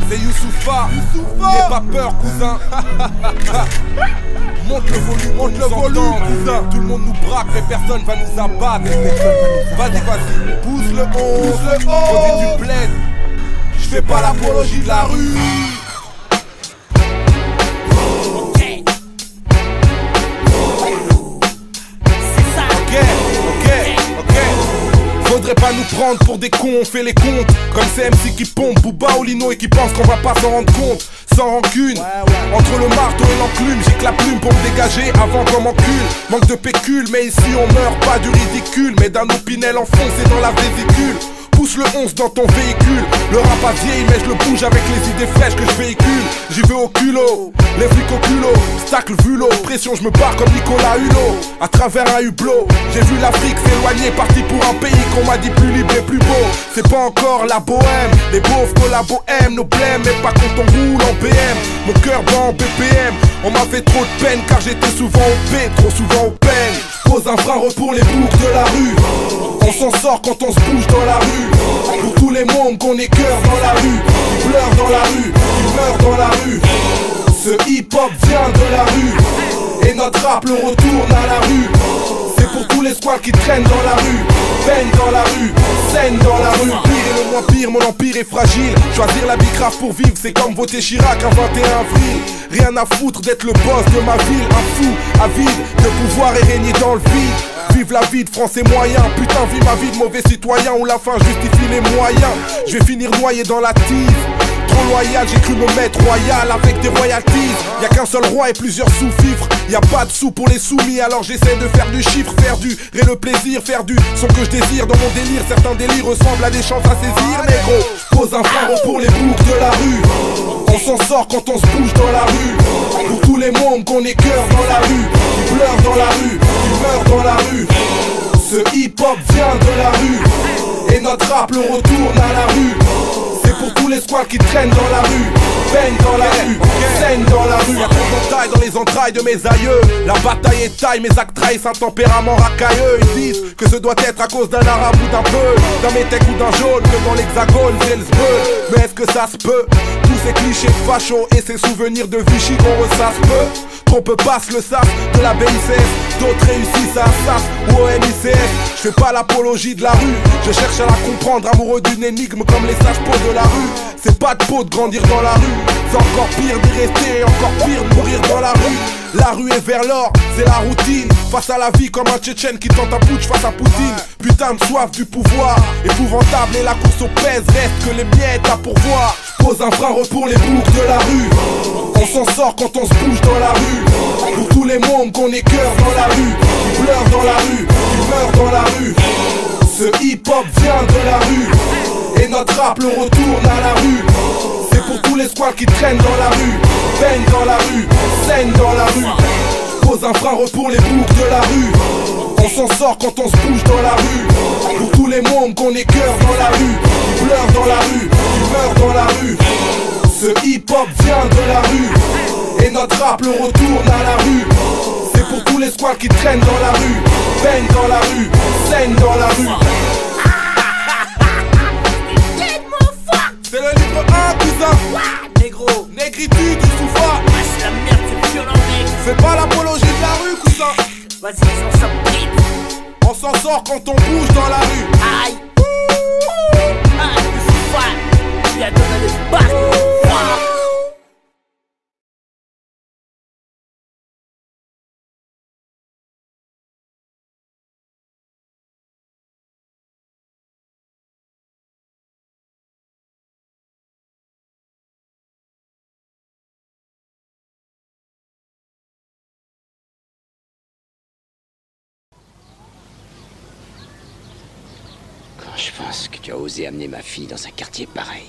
C'est Youssoupha, n'aie pas peur cousin. Monte le volume, cousin. Tout le monde nous braque, mais personne va nous abattre. Vas-y, pousse le haut, produit du bled. J'fais pas l'apologie de la rue. Faudrait pas nous prendre pour des cons, on fait les comptes. Comme ces MC qui pompent, Booba ou Lino et qui pensent qu'on va pas s'en rendre compte. Sans rancune, entre le marteau et l'enclume, j'ai que la plume pour me dégager avant qu'on m'encule. Manque de pécule, mais ici on meurt pas du ridicule, mais d'un opinel enfoncé dans la vésicule. Pousse le 11 dans ton véhicule. Le rap a vieilli mais je le bouge avec les idées fraîches que je véhicule. J'y vais au culot, les flics au culot. Obstacle vu l'eau, pression je me barre comme Nicolas Hulot. À travers un hublot, j'ai vu l'Afrique s'éloigner. Parti pour un pays qu'on m'a dit plus libre et plus beau. C'est pas encore la bohème, les pauvres collabos aiment nos blèmes. Mais pas quand on roule en BM, mon cœur bat en BPM. On m'a fait trop de peine car j'étais souvent au P, trop souvent aux peines. Pose un frein pour les boucs de la rue. On s'en sort quand on se bouge dans la rue. Pour tous les mômes qu'on est cœur dans la rue, qui pleurent dans la rue, qui meurent dans la rue. Ce hip-hop vient de la rue, et notre rap le retourne à la rue. C'est pour tous les squats qui traînent dans la rue, peignent dans la rue, saignent dans la rue. Pire et le moins pire, mon empire est fragile. Choisir la bicrave pour vivre, c'est comme voter Chirac un 21 avril. Rien à foutre d'être le boss de ma ville. Un fou, avide de pouvoir et régner dans le vide. Vive la vie de français moyen, putain vis ma vie de mauvais citoyen où la fin justifie les moyens. Je vais finir noyé dans la tige. Trop loyal, j'ai cru me mettre royal avec des royalties. Y'a qu'un seul roi et plusieurs sous-fifres. Y'a pas de sous pour les soumis, alors j'essaie de faire du chiffre, faire du ré le plaisir, faire du son que je désire. Dans mon délire, certains délires ressemblent à des chances à saisir. Négro, pose un frein pour les boucs de la rue. On s'en sort quand on se bouge dans la rue. Pour tous les mômes qu'on est cœur dans la rue, qui pleurent dans la rue, qui meurent dans la rue. Ce hip-hop vient de la rue, et notre rap le retourne à la rue. C'est pour tous les squats qui traînent dans la rue, peignent dans la rue, saignent dans la rue. Y'a trop d'entailles dans les entrailles de mes aïeux. La bataille est taille, mes actes trahissent un tempérament racailleux. Ils disent que ce doit être à cause d'un arabe ou d'un peu, d'un métèque ou d'un jaune, que dans l'hexagone c'est le sbeul. Mais est-ce que ça se peut? Tous ces clichés fachos et ces souvenirs de Vichy qu'on ressasse peu. Trop peu passe le sas de la BICS, d'autres réussissent à SAS ou au MICS. Je fais pas l'apologie de la rue, je cherche à la comprendre, amoureux d'une énigme comme les sages peaux de la rue. C'est pas de peau de grandir dans la rue, c'est encore pire d'y rester et encore pire de mourir dans la rue. La rue est vers l'or, c'est la routine. Face à la vie comme un Tchétchène qui tente un putsch face à Poutine. Putain de soif du pouvoir, épouvantable et la course aux pèse. Reste que les miettes à pourvoir. Pose un frein pour les boucs de la rue. On s'en sort quand on se bouge dans la rue. Pour tous les mômes qu'on est cœur dans la rue, qui pleurent dans la rue, qui meurent dans la rue. Ce hip-hop vient de la rue, et notre rap le retourne à la rue. C'est pour tous les squats qui traînent dans la rue, peignent dans la rue, saignent dans la rue. Pose un frein pour les boucs de la rue. On s'en sort quand on se bouge dans la rue. Pour tous les mômes qu'on est cœur dans la rue, qui pleurent dans la rue, qui meurent dans la rue. Ce hip-hop vient de la rue, et notre rap le retourne à la rue. C'est pour tous les squats qui traînent dans la rue, peignent dans la rue, saignent dans la rue. C'est le livre 1, cousin. Négro, négritude, Youssoupha. C'est la merde, c'est violent, mec. Fais pas l'apologie de la rue, cousin. Vas-y, on s'en bride. On s'en sort quand on bouge dans la rue. Aïe. Ah, Youssoupha, il a donné les bacs. Je pense que tu as osé amener ma fille dans un quartier pareil.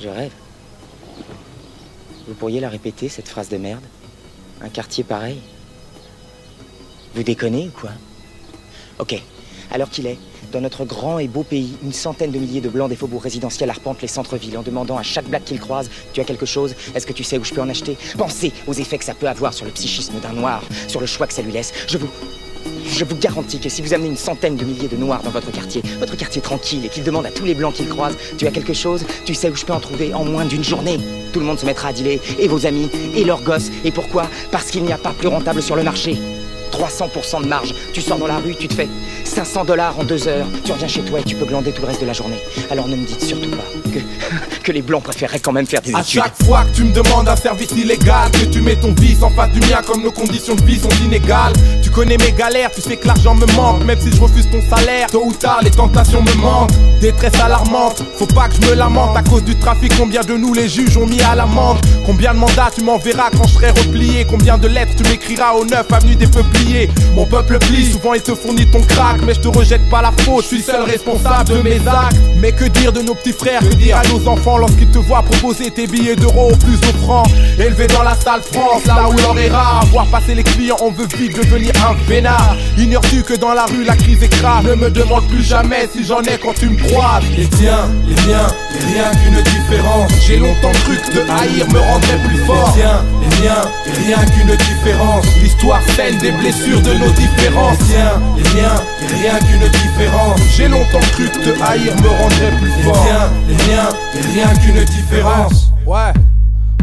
Je rêve. Vous pourriez la répéter, cette phrase de merde? Un quartier pareil? Vous déconnez ou quoi? Ok, alors qu'il est, dans notre grand et beau pays, une centaine de milliers de blancs des faubourgs résidentiels arpentent les centres-villes en demandant à chaque black qu'ils croisent: tu as quelque chose? Est-ce que tu sais où je peux en acheter? Pensez aux effets que ça peut avoir sur le psychisme d'un noir, sur le choix que ça lui laisse. Je vous garantis que si vous amenez une centaine de milliers de noirs dans votre quartier tranquille, et qu'ils demandent à tous les blancs qu'ils croisent, tu as quelque chose, tu sais où je peux en trouver en moins d'une journée. Tout le monde se mettra à dealer, et vos amis, et leurs gosses. Et pourquoi? Parce qu'il n'y a pas plus rentable sur le marché. 300% de marge. Tu sors dans la rue, tu te fais 500 $ en 2 heures. Tu reviens chez toi et tu peux glander tout le reste de la journée. Alors ne me dites surtout pas que les blancs préféreraient quand même faire des études. À chaque fois que tu me demandes un service illégal, que tu mets ton vice en face du mien comme nos conditions de vie sont inégales. Tu connais mes galères, tu sais que l'argent me manque. Même si je refuse ton salaire, tôt ou tard les tentations me manquent. Détresse alarmante, faut pas que je me lamente. À cause du trafic, combien de nous les juges ont mis à l'amende? Combien de mandats tu m'enverras quand je serai replié? Combien de lettres tu m'écriras au 9 avenue des Peupliers? Mon peuple plie, souvent il te fournit ton crack. Mais je te rejette pas la faute, je suis seul responsable de mes actes. Mais que dire de nos petits frères, que dire à nos enfants lorsqu'ils te voient proposer tes billets d'euros au plus au franc? Élevés dans la salle France, là où l'or est rare. Voir passer les clients, on veut vite devenir un vénard. Ignores-tu que dans la rue la crise écrase? Ne me demande plus jamais si j'en ai quand tu me croises. Les tiens, les miens, et rien qu'une différence. J'ai longtemps cru que te haïr me rendrait plus fort. Les tiens, les miens, et rien qu'une différence. L'histoire saine des blessures de nos différences. Les tiens, les miens, et rien qu'une différence. J'ai longtemps cru que te haïr me rendrait plus fort. Les tiens, les miens, et rien qu'une différence. Ouais.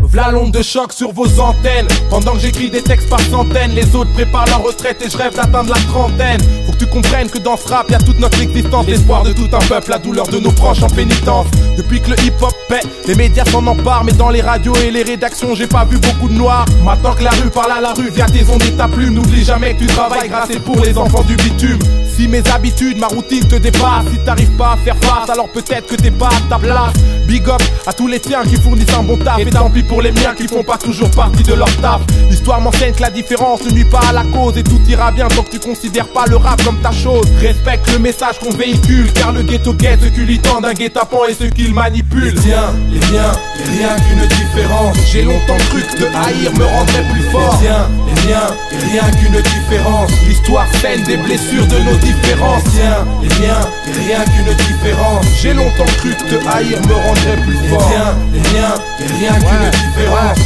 V'là l'onde de choc sur vos antennes. Pendant que j'écris des textes par centaines, les autres préparent leur retraite et je rêve d'atteindre la trentaine. Faut que tu comprennes que dans ce rap y'a toute notre existence. L'espoir de tout un peuple, la douleur de nos proches en pénitence. Depuis que le hip-hop paie, les médias s'en emparent. Mais dans les radios et les rédactions j'ai pas vu beaucoup de noirs. Maintenant que la rue parle à la rue via tes ondes et ta plume, n'oublie jamais que tu travailles grâce et pour les enfants du bitume. Si mes habitudes, ma routine te dépasse, si t'arrives pas à faire face, alors peut-être que t'es pas à ta place. Big up à tous les tiens qui fournissent un bon taf. Et tant pis pour les miens qui font pas toujours partie de leur taf. L'histoire m'enseigne que la différence ne nuit pas à la cause. Et tout ira bien tant que tu considères pas le rap comme ta chose. Respecte le message qu'on véhicule, car le ghetto guette ceux qui lui tendent un guet-apens et ceux qui le manipulent. Les tiens, les miens, et rien qu'une différence. J'ai longtemps cru que te haïr me rendrait plus fort. Les tiens, les miens, et rien qu'une différence. L'histoire saine des blessures de nos différences. Les tiens, les miens, et rien qu'une différence. J'ai longtemps cru que te haïr me rendrait plus fort. Les tiens, les miens, et rien qu'une différence.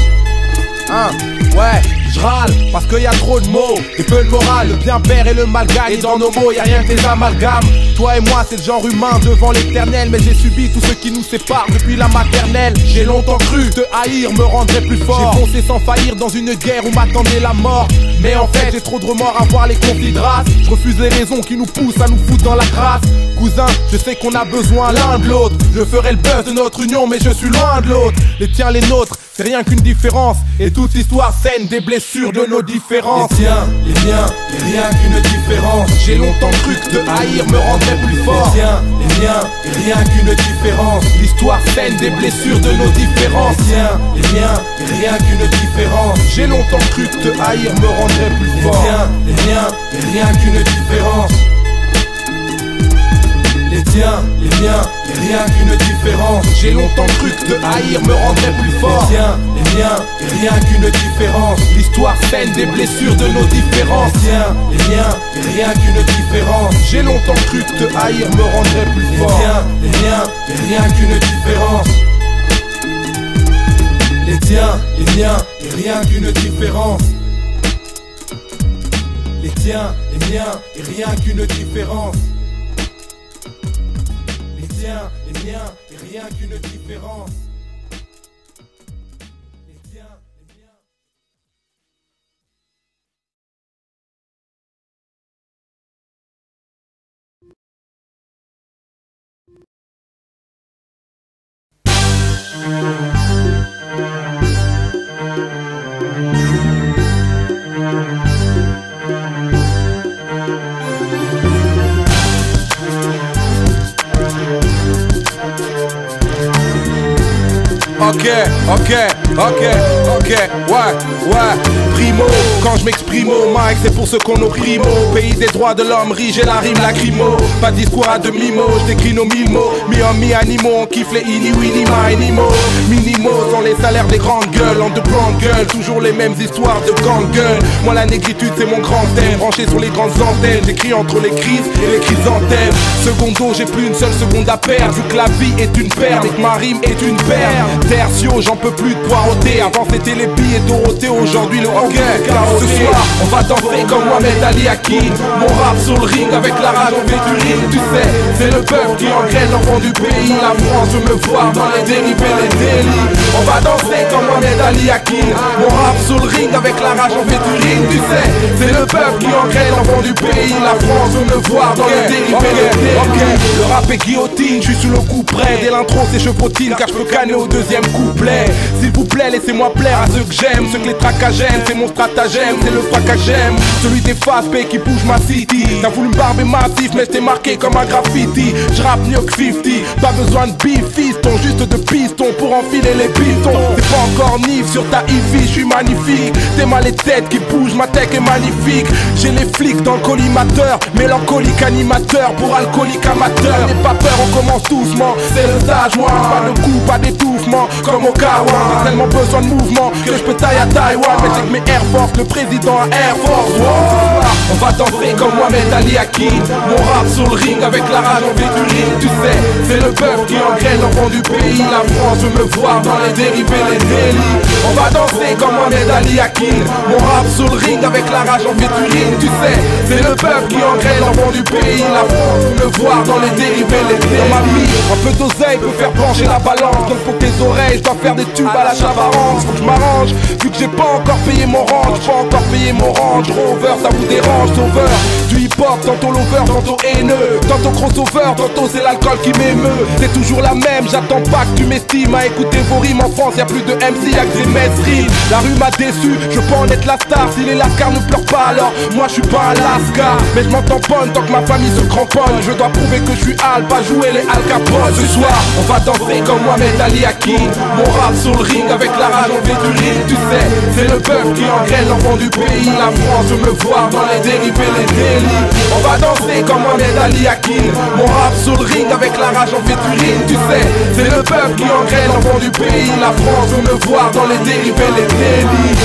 Ouais, je râle parce qu'il y a trop de mots et peu de morale. Le bien père et le mal gagne et dans nos mots y'a rien que des amalgames. Toi et moi c'est le genre humain devant l'éternel. Mais j'ai subi tout ce qui nous sépare depuis la maternelle. J'ai longtemps cru te haïr me rendrait plus fort. J'ai foncé sans faillir dans une guerre où m'attendait la mort. Mais en fait j'ai trop de remords à voir les conflits de race. Je refuse les raisons qui nous poussent à nous foutre dans la crasse. Cousin, je sais qu'on a besoin l'un de l'autre. Je ferai le buzz de notre union mais je suis loin de l'autre. Les tiens les nôtres, c'est rien qu'une différence. Et toute l'histoire saine des blessures de nos différences. Les tiens, les miens, et rien qu'une différence. J'ai longtemps cru que te haïr me rendrait plus fort. Les tiens, les miens, et rien qu'une différence. L'histoire saine des blessures de nos différences. Les tiens, les miens, et rien qu'une différence. J'ai longtemps cru que te haïr me rendrait plus fort. Les tiens, les miens, et rien qu'une différence. Les tiens, les miens, et rien qu'une différence. J'ai longtemps cru que te haïr me rendrait plus fort. Les tiens, les miens, et rien qu'une différence. L'histoire saine des blessures de nos différences. Les tiens, les miens, et rien qu'une différence. J'ai longtemps cru que te haïr me rendrait plus fort. Les tiens, les miens, et rien qu'une différence. Les tiens, les miens, et rien qu'une différence. Les tiens, les miens, et rien qu'une différence. Les tiens, les miens, et rien qu'une différence. Les tiens, les miens. Ok, ouais, primo, quand je m'exprime au mic, c'est pour ceux qu'on opprime. Au pays des droits de l'homme, riche et la rime lacrymo. Pas de discours à demi-mot, je décris nos 1000 mots. Mi-animaux, on kiffe les ini-wini, ma-animaux. Minimaux sont les salaires des grandes gueules, en de grandes gueules, toujours les mêmes histoires de grandes gueules. Moi la négritude c'est mon grand thème, branché sur les grandes antennes. J'écris entre les crises et les chrysanthèmes. Secondo, j'ai plus une seule seconde à perdre, vu que la vie est une perle et que ma rime est une perle. Tertio, j'en peux plus de poireauter, avant c'était c'était les billets Dorothée, aujourd'hui le hockey. Ce soir, on va danser comme Mohamed Ali Hakim. Mon rap sur le ring avec la rage en véturine. Tu sais, c'est le peuple qui engraine l'enfant du pays. La France veut me voir dans les dérives et les délits. On va danser comme Mohamed Ali Hakim. Mon rap sur le ring avec la rage en véturine. Tu sais, c'est le peuple qui engraine l'enfant du pays. La France veut me voir dans les dérives et les délits. Le rap est guillotine, je suis sur le coup près. Dès l'intro c'est chevrotine car je peux canner au deuxième couplet. S'il vous plaît laissez-moi plaire à ceux que j'aime. Ceux que les tracas gênent, c'est mon stratagème. C'est le fracas j'aime, celui des fast pay qui bouge ma city. T'as voulu me barber massif mais j't'ai marqué comme un graffiti. J'rappe mieux que 50, pas besoin de beef fiston. Juste de piston pour enfiler les pistons. C'est pas encore nif sur ta IFI, j'suis magnifique. T'es mal les têtes qui bougent, ma tech est magnifique. J'ai les flics dans le collimateur, mélancolique animateur pour alcoolique amateur. N'aie pas peur, on commence doucement, c'est le stage one. Pas de coup, pas d'étouffement, comme au Kawan. J'ai tellement besoin de mouvement que je peux tailler à Taïwan. Mais c'est que mes Air Force, le président a Air Force One. On va danser comme Mohamed Ali Hakim. Mon rap sur le ring avec la rage en véturine. Tu sais, c'est le peuple qui engraine l'enfant du pays. La France veut me voir dans les dérives et les délits. On va danser comme Mohamed Ali Hakim. Mon rap sur le ring avec la rage en véturine. Tu sais, c'est le peuple qui engraine l'enfant du pays. La France veut me voir dans les dérives et les délits. Dans ma vie, un peu d'oseille peut faire pencher la balance. Donc pour tes oreilles, je dois faire des tubes à la Chavarance. Faut que je m'arrange, vu que j'ai pas encore payé mon range. Pas encore payé mon range, Rover, ça vous dérange, sauveur du hip-hop, tantôt lover, tantôt haineux. Tantôt crossover, tantôt c'est l'alcool qui m'émeut. C'est toujours la même, j'attends pas que tu m'estimes. À écouter vos rimes en France, y'a plus de MC, y'a que des maîtrises. La rue m'a déçu, je peux en être la star. Si les lascars ne pleurent pas alors, moi je suis pas un lascar. Mais je m'en tamponne tant que ma famille se cramponne. Je dois prouver que je suis Al, pas jouer les Al Capone. Ce soir, on va danser comme Mohamed Ali Hakim. Mon rap sur le ring avec la rage en véturine. Tu sais, c'est le peuple qui engraine l'enfant du pays. La France veut me voir dans les dérives et les délits. On va danser comme Mohamed Ali Hakim. Mon rap sur le ring avec la rage en véturine. Tu sais, c'est le peuple qui engraine l'enfant du pays. La France veut me voir dans les dérives et les délits.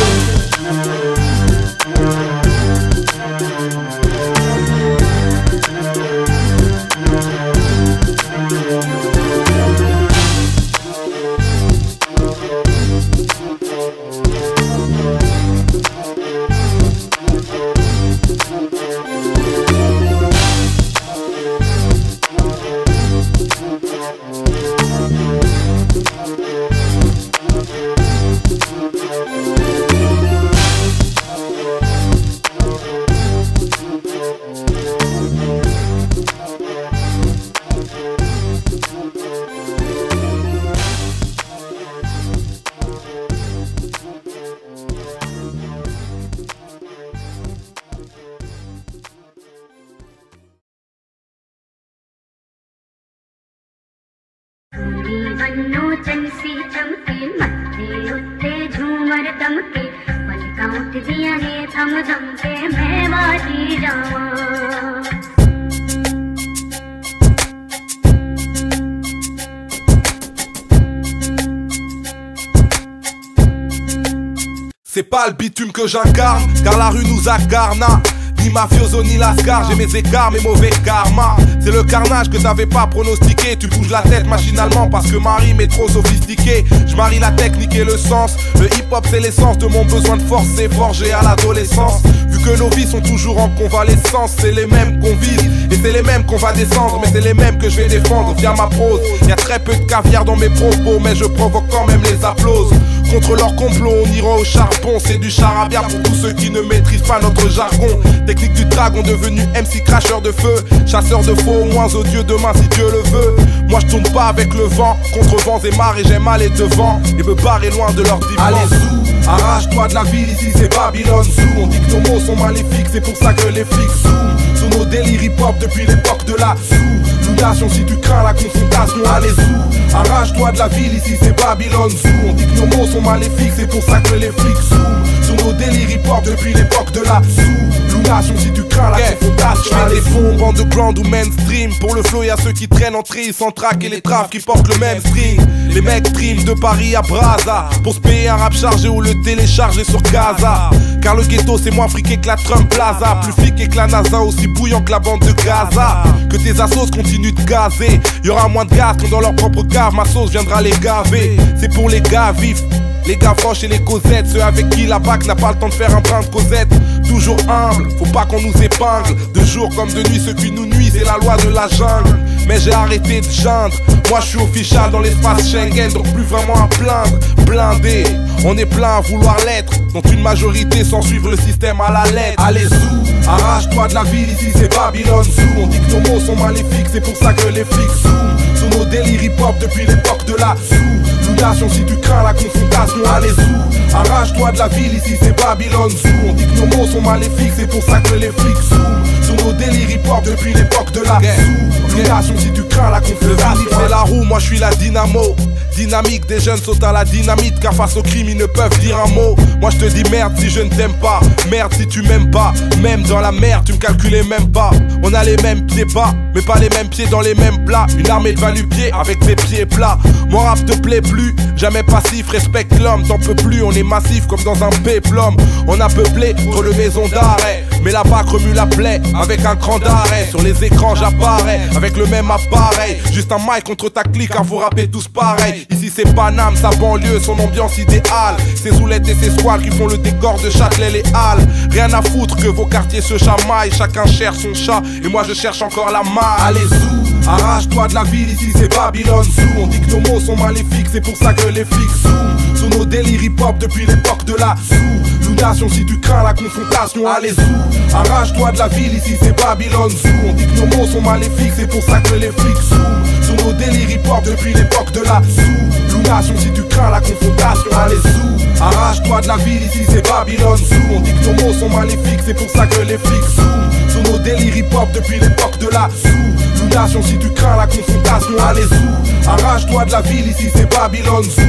C'est pas le bitume que j'incarne, car la rue nous incarne. Ni mafioso ni lascar, j'ai mes écarts, mes mauvais karma. C'est le carnage que t'avais pas pronostiqué. Tu bouges la tête machinalement parce que ma rime est trop sophistiquée. Je marie la technique et le sens. Le hip-hop c'est l'essence de mon besoin de force. C'est forgé à l'adolescence. Vu que nos vies sont toujours en convalescence, c'est les mêmes qu'on vise et c'est les mêmes qu'on va descendre. Mais c'est les mêmes que je vais défendre via ma prose. Y'a très peu de caviar dans mes propos, mais je provoque quand même les applauses. Contre leur complot, on ira au charbon. C'est du charabia pour tous ceux qui ne maîtrisent pas notre jargon. Technique du dragon devenu MC cracheur de feu. Chasseur de faux, moins odieux demain si Dieu le veut. Moi je tourne pas avec le vent, contre vents et marées j'aime aller devant et me barrer loin de leur divan. Allez zou, arrache-toi de la ville, ici c'est Babylone Zoo. On dit que nos mots sont maléfiques, c'est pour ça que les flics zooment sur nos délires hip-hop depuis l'époque de la sous-lunation. Si tu crains la confrontation, allez zou, arrache-toi de la ville, ici c'est Babylone Zoo. On dit que nos mots sont maléfiques, c'est pour ça que les flics zooment sur nos délires hip-hop depuis l'époque de la sous-lunation. Si tu crains la confrontation, allez bombes underground ou mainstream. Pour le flow y'a ceux qui traînent en tri sans track et les traves qui portent le même string. Les mecs stream de Paris à Brazza pour se payer un rap chargé ou le télécharger sur Gaza. Car le ghetto c'est moins friqué que la Trump Plaza, plus fliqué que la NASA, aussi bouillant que la bande de Gaza. Que tes assos continuent de gazer, y'aura moins de gaz que dans leur propre cave. Ma sauce viendra les gaver, c'est pour les gars vifs, Les Gavroches et les Cosettes, ceux avec qui la BAC n'a pas le temps de faire un brin de causette. Toujours humble, faut pas qu'on nous épingle. De jour comme de nuit, ce qui nous nuit, c'est la loi de la jungle. Mais j'ai arrêté de geindre. Moi je suis official dans l'espace Schengen, donc plus vraiment à plaindre. Blindé, on est plein à vouloir l'être, dont une majorité sans suivre le système à la lettre. Allez zou, arrache-toi de la ville, ici c'est Babylone Zoo. On dit que nos mots sont maléfiques, c'est pour ça que les flics zooment sous nos délires hip-hop depuis l'époque de la sous-lunation. Si tu crains la confrontation, allez zou, arrache-toi de la ville, ici c'est Babylone Zoo. On dit que nos mots sont maléfiques, c'est pour ça que les flics zooment sous nos délires hip-hop depuis l'époque de la sous-lunation. Si tu crains la confrontation, c'est la roue, moi je suis la dynamo. Dynamique, des jeunes sautent à la dynamite, car face au crime ils ne peuvent dire un mot. Moi je te dis merde si je ne t'aime pas, merde si tu m'aimes pas. Même dans la merde tu me calculais même pas. On a les mêmes pieds bas, mais pas les mêmes pieds dans les mêmes plats. Une armée de va-nu-pieds avec des pieds plats. Mon rap te plaît plus, jamais passif, respecte l'homme. T'en peux plus, on est massif comme dans un péplum. On a peuplé entre le maison d'arrêt, mais la BAC remue la plaie avec un cran d'arrêt. Sur les écrans j'apparais avec le même appareil. Juste un mic contre ta clique car vous rappez tous pareil. Ici c'est Paname, sa banlieue, son ambiance idéale. Ses zoulettes et ses squales qui font le décor de Châtelet et Halles. Rien à foutre que vos quartiers se chamaillent. Chacun cherche son chat et moi je cherche encore la malle. Allez zou, arrache-toi de la ville, ici c'est Babylone Zoo. On dit que nos mots sont maléfiques, c'est pour ça que les flics zooment sous nos délires hip-hop depuis l'époque de la sous-lunation. Si tu crains la confrontation, allez zou, arrache-toi de la ville, ici c'est Babylone Zoo. On dit que nos mots sont maléfiques, c'est pour ça que les flics zooment sous nos délires hip-hop depuis l'époque de la sous-lunation. Si tu crains la confrontation, allez zou, arrache-toi de la ville, ici c'est Babylone Zoo. On dit que nos mots sont maléfiques, c'est pour ça que les flics zooment sous nos délires hip-hop depuis l'époque de la sous-lunation. Si tu crains la confrontation, allez zou, arrache-toi de la ville, ici c'est Babylone Zoo.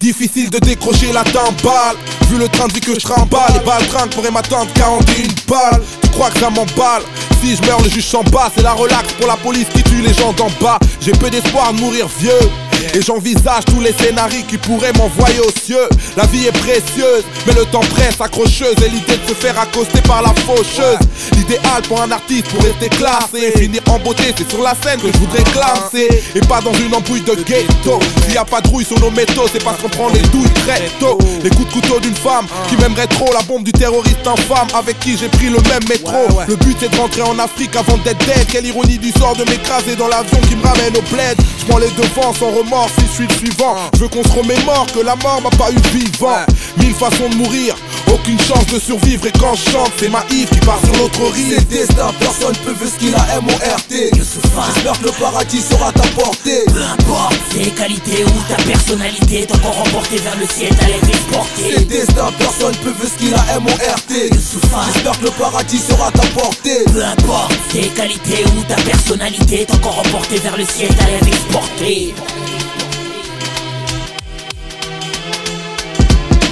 Difficile de décrocher la timbale, vu le train de vie que je trimballe. Les balles trinquent pourraient m'attendre 41 balles. Tu crois que ça m'emballe? Si je meurs le juge s'en bat, c'est la relax pour la police qui tue les gens d'en bas. J'ai peu d'espoir de mourir vieux, et j'envisage tous les scénarios qui pourraient m'envoyer aux cieux. La vie est précieuse, mais le temps presse, accrocheuse. Et l'idée de se faire accoster par la faucheuse. L'idéal pour un artiste pour rester classé, finir en beauté, c'est sur la scène que je voudrais classer, et pas dans une embrouille de ghetto. S'il y a pas de rouille sur nos métaux, c'est parce qu'on prend les douilles très tôt. Les coups de couteau d'une femme qui m'aimerait trop, la bombe du terroriste infâme avec qui j'ai pris le même métro. Le but est de rentrer en Afrique avant d'être dead. Quelle ironie du sort de m'écraser dans l'avion qui me ramène au bled. Je prends les devants sans remords si je suis le suivant. Je veux qu'on se remémore que la mort m'a pas eu vivant. 1000 façons de mourir, aucune chance de survivre. Et quand je chante, c'est ma Yves qui part sur l'autre rive. C'est destin, personne peut ver ce qu'il a, M.O.R.T. J'espère que le paradis sera ta portée. Peu importe tes qualités ou ta personnalité, tant qu'on remporté vers le ciel, t'allais exporter. C'est destin, personne peut ver ce qu'il a, M.O.R.T. J'espère que le paradis sera ta portée. Peu importe tes qualités ou ta personnalité, tant qu'on remporté vers le ciel, t'allais exporter.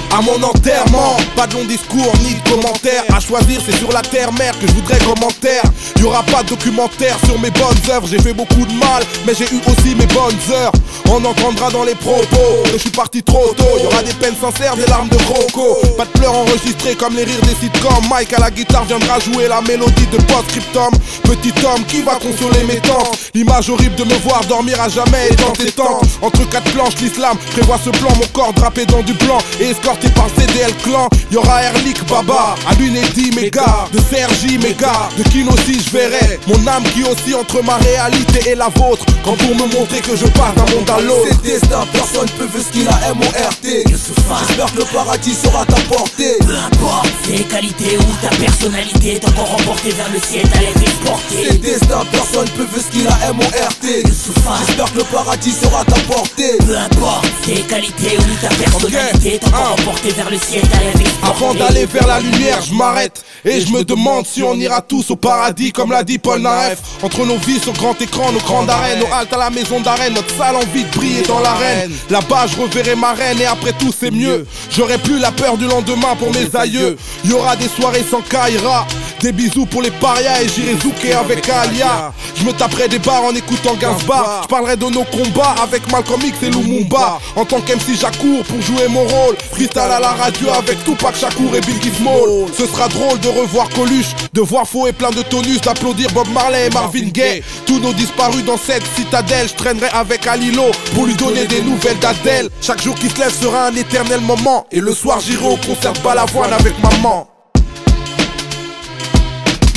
À mon enterrement, pas de long discours ni de commentaires. À choisir, c'est sur la terre-mère que je voudrais commentaire. Y'aura pas de documentaire sur mes bonnes œuvres. J'ai fait beaucoup de mal, mais j'ai eu aussi mes bonnes heures. On entendra dans les propos que je suis parti trop tôt. Y'aura des peines sincères, des larmes de croco. Pas de pleurs enregistrés comme les rires des sitcoms. Mike à la guitare viendra jouer la mélodie de post-scriptum. Petit homme qui va consoler mes tantes. L'image horrible de me voir dormir à jamais est entêtante. Entre quatre planches, l'islam prévoit ce plan. Mon corps drapé dans du blanc et escorté Racheté par CDL Clan, y'aura Erlik Baba, Alun Eddy Mega, de Sergi Mega, de Kino si je verrai mon âme qui oscille entre ma réalité et la vôtre. Quand pour me montrer que je pars d'un monde à l'autre. C'est destin, personne peut ver ce qu'il a M.O.R.T. J'espère que le paradis sera à ta portée. Peu importe tes qualités ou ta personnalité, t'es encore emporté vers le ciel, t'allais t'exporter. C'est destin, personne peut ver ce qu'il a M.O.R.T. J'espère que le paradis sera à ta portée. Peu importe tes qualités ou ta personnalité, t'es encore emporté vers le ciel, t'allais t'exporter. Avant d'aller vers la lumière, je m'arrête et je me demande si on ira tous au paradis, comme l'a dit Paul Naref. Entre nos vies sur grand écran, nos grandes arènes, nos haltes à la maison d'arène, notre sale envie de briller dans l'arène. Là-bas je reverrai ma reine et après tout c'est mieux. J'aurai plus la peur du lendemain pour mes aïeux. Y'aura des soirées sans Kaira, des bisous pour les parias et j'irai zouker avec Alia. Je me taperai des bars en écoutant Gainsbourg. Je parlerai de nos combats avec Malcolm X et Lumumba. En tant qu'MC j'accours pour jouer mon rôle. Freestyle à la radio avec Tupac Shakur et Biggie Small. Ce sera drôle de revoir Coluche, de voir Faux et plein de tonus, d'applaudir Bob Marley et Marvin Gaye. Tous nos disparus dans cette citadelle. Je traînerai avec Alilo pour lui donner des nouvelles d'Adèle. Chaque jour qui se lève sera un éternel moment. Et le soir j'irai au concert de Balavoine avec maman.